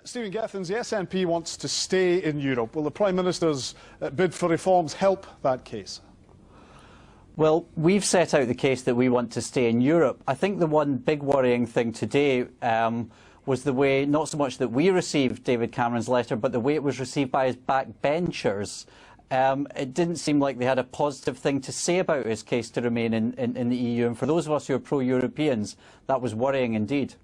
Stephen Gethins, the SNP wants to stay in Europe. Will the Prime Minister's bid for reforms help that case? Well, we've set out the case that we want to stay in Europe. I think the one big worrying thing today was the way, not so much that we received David Cameron's letter, but the way it was received by his backbenchers. It didn't seem like they had a positive thing to say about his case to remain in the EU. And for those of us who are pro-Europeans, that was worrying indeed.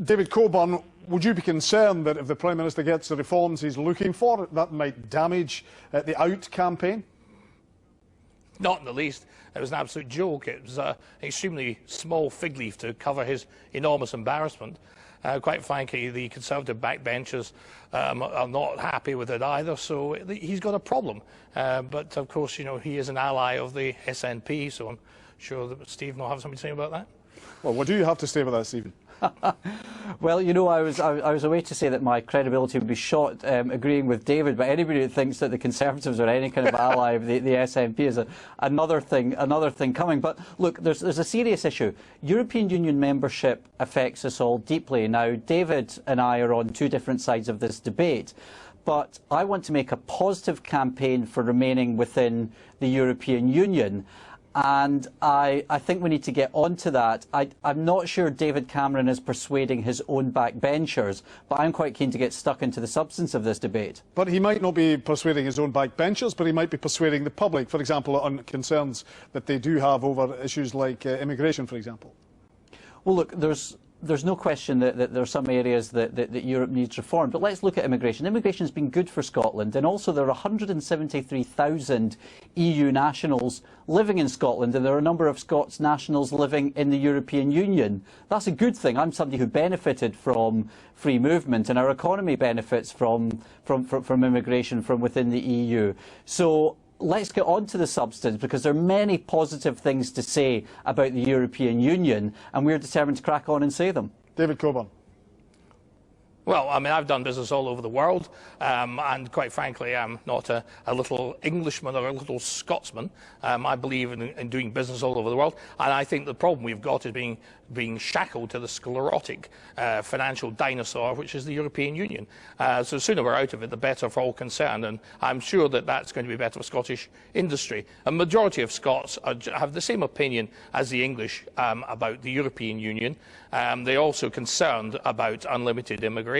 David Coburn, would you be concerned that if the Prime Minister gets the reforms he's looking for, that might damage the Out campaign? Not in the least. It was an absolute joke. It was an extremely small fig leaf to cover his enormous embarrassment. Quite frankly, the Conservative backbenchers are not happy with it either, so he's got a problem. But of course, you know, he is an ally of the SNP, so I'm sure that Stephen will have something to say about that. Well, what do you have to say about that, Stephen? Well, you know, I was away to say that my credibility would be shot agreeing with David, but anybody who thinks that the Conservatives are any kind of ally of the SNP is another thing coming. But look, there's a serious issue. European Union membership affects us all deeply. Now, David and I are on two different sides of this debate, but I want to make a positive campaign for remaining within the European Union. And I think we need to get onto that. I'm not sure David Cameron is persuading his own backbenchers, but I'm quite keen to get stuck into the substance of this debate. But he might not be persuading his own backbenchers, but he might be persuading the public, for example, on concerns that they do have over issues like immigration, for example. Well, look, there's no question that there are some areas that Europe needs reform, but let's look at immigration. Immigration has been good for Scotland, and also there are 173,000 EU nationals living in Scotland, and there are a number of Scots nationals living in the European Union. That's a good thing. I'm somebody who benefited from free movement, and our economy benefits from immigration from within the EU. So let's get on to the substance, because there are many positive things to say about the European Union, and we're determined to crack on and say them. David Coburn. Well, I mean, I've done business all over the world, and quite frankly, I'm not a little Englishman or a little Scotsman. I believe in doing business all over the world, and I think the problem we've got is being shackled to the sclerotic financial dinosaur, which is the European Union. So the sooner we're out of it, the better for all concerned, and I'm sure that that's going to be better for Scottish industry. A majority of Scots have the same opinion as the English about the European Union. They're also concerned about unlimited immigration.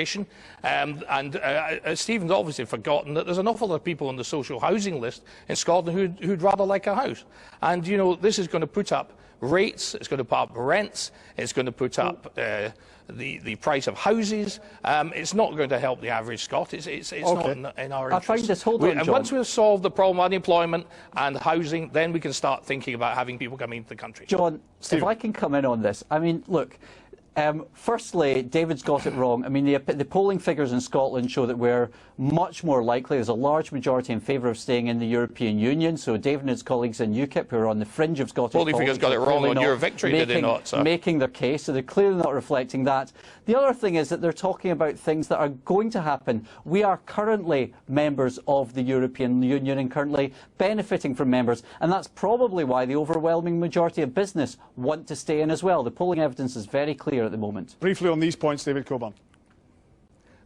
Stephen's obviously forgotten that there's an awful lot of people on the social housing list in Scotland who'd rather like a house. And, you know, this is going to put up rates, it's going to put up rents, it's going to put up the price of houses. It's not going to help the average Scot. It's okay. Not in our interest. I find this, hold on, and John. once we've solved the problem of unemployment and housing, then we can start thinking about having people coming into the country. John, Stephen, if I can come in on this, I mean, look, firstly, David's got it wrong. I mean, the polling figures in Scotland show that we're much more likely. There's a large majority in favour of staying in the European Union. So David and his colleagues in UKIP, who are on the fringe of Scottish polling figures got it wrong on your victory, did they not, sir? Making their case, so they're clearly not reflecting that. The other thing is that they're talking about things that are going to happen. We are currently members of the European Union and currently benefiting from members, and that's probably why the overwhelming majority of business want to stay in as well. The polling evidence is very clear at the moment. Briefly on these points, David Coburn.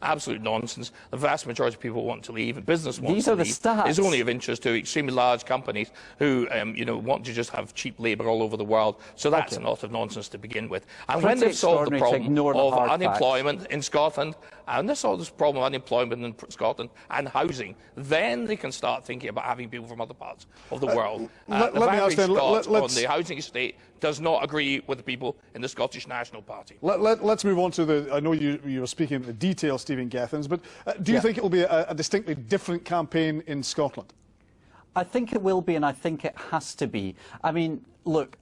Absolute nonsense. The vast majority of people want to leave, and business wants These to are the leave. stats. It's only of interest to extremely large companies who, you know, want to just have cheap labour all over the world. So that's a lot of nonsense to begin with. And when they've solved the problem of unemployment in Scotland, and they solve this problem of unemployment in Scotland and housing, then they can start thinking about having people from other parts of the world. The average Scot on the housing estate does not agree with the people in the Scottish National Party. Let's move on to the... I know you were speaking about the details, Stephen Gethins, but do you think it will be a distinctly different campaign in Scotland? I think it will be, and I think it has to be. I mean, look,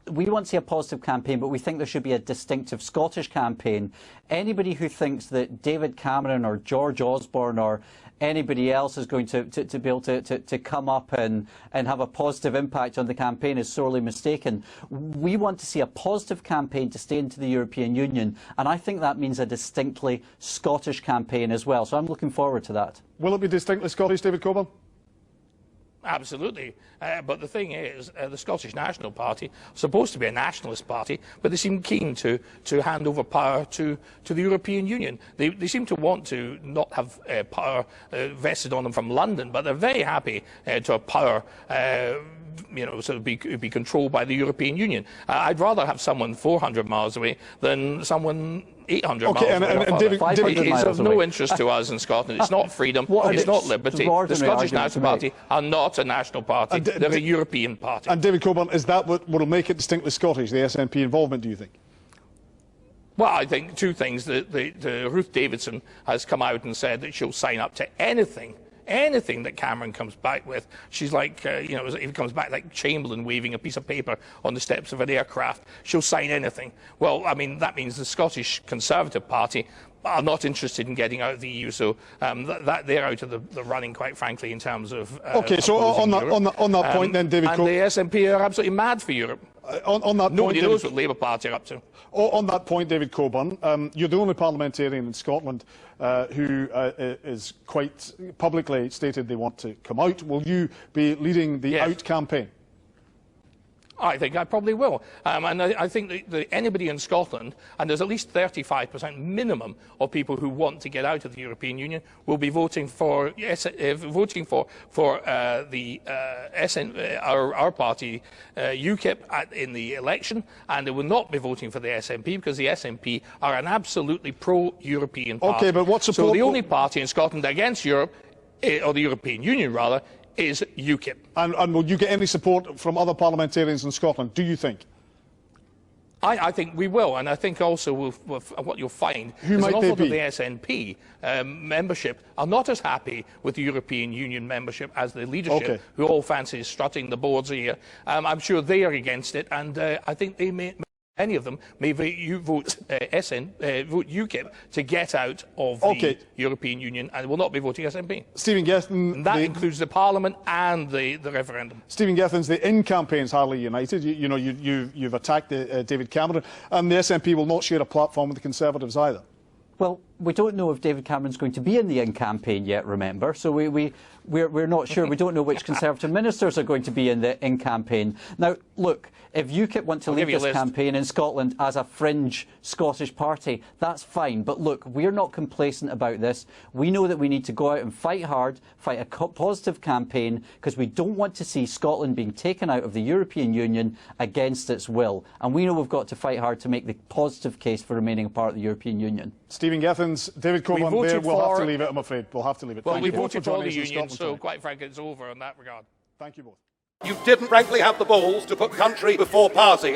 we want to see a positive campaign, but we think there should be a distinctive Scottish campaign. Anybody who thinks that David Cameron or George Osborne or anybody else is going to be able to come up and have a positive impact on the campaign is sorely mistaken. We want to see a positive campaign to stay into the European Union, and I think that means a distinctly Scottish campaign as well. So I'm looking forward to that. Will it be distinctly Scottish, David Coburn? Absolutely. But the thing is, the Scottish National Party is supposed to be a nationalist party, but they seem keen to hand over power to the European Union. They seem to want to not have power vested on them from London, but they're very happy to have power sort of be controlled by the European Union. I'd rather have someone 400 miles away than someone 800 miles away. And David, it's of no interest to us in Scotland. It's not freedom. It's not liberty. The Scottish National Party are not a national party. They're a European party. And David Coburn, is that what will make it distinctly Scottish, the SNP involvement, do you think? Well, I think two things. Ruth Davidson has come out and said that she'll sign up to anything that Cameron comes back with. She's like, if he comes back like Chamberlain waving a piece of paper on the steps of an aircraft, she'll sign anything. Well, I mean, that means the Scottish Conservative Party are not interested in getting out of the EU, so that they're out of the running, quite frankly, in terms of. Okay, so on that point, then, David. And the SNP are absolutely mad for Europe. On that Nobody point, knows what Labour Party are up to. On that point, David Coburn, you're the only parliamentarian in Scotland who is quite publicly stated they want to come out. Will you be leading the out campaign? I think I probably will. And I think that anybody in Scotland, and there's at least 35% minimum of people who want to get out of the European Union, will be voting for our party, UKIP, in the election, and they will not be voting for the SNP because the SNP are an absolutely pro-European party. Okay, but what support? So the only party in Scotland against Europe, or the European Union rather, is UKIP. And will you get any support from other parliamentarians in Scotland, do you think? I think we will, and I think also what you'll find is an awful lot of the SNP membership are not as happy with the European Union membership as the leadership, who all fancy strutting the boards here. I'm sure they are against it, and I think they may. Any of them may vote UKIP to get out of the European Union and will not be voting SNP. Stephen Gethins. And that includes the Parliament and the referendum. Stephen Gethins, the in campaign is hardly united. You've attacked David Cameron, and the SNP will not share a platform with the Conservatives either. Well, we don't know if David Cameron's going to be in the in campaign yet, remember, so we're not sure. We don't know which Conservative ministers are going to be in the in campaign. Now, look, if UKIP want to lead this campaign in Scotland as a fringe Scottish party, that's fine. But look, we're not complacent about this. We know that we need to go out and fight hard, fight a positive campaign, because we don't want to see Scotland being taken out of the European Union against its will. And we know we've got to fight hard to make the positive case for remaining a part of the European Union. Stephen Gethins, David Coburn, we'll have to leave it, I'm afraid. We'll have to leave it. Well, we voted for the union, so quite frankly, it's over in that regard. Thank you both. You didn't frankly have the balls to put country before party.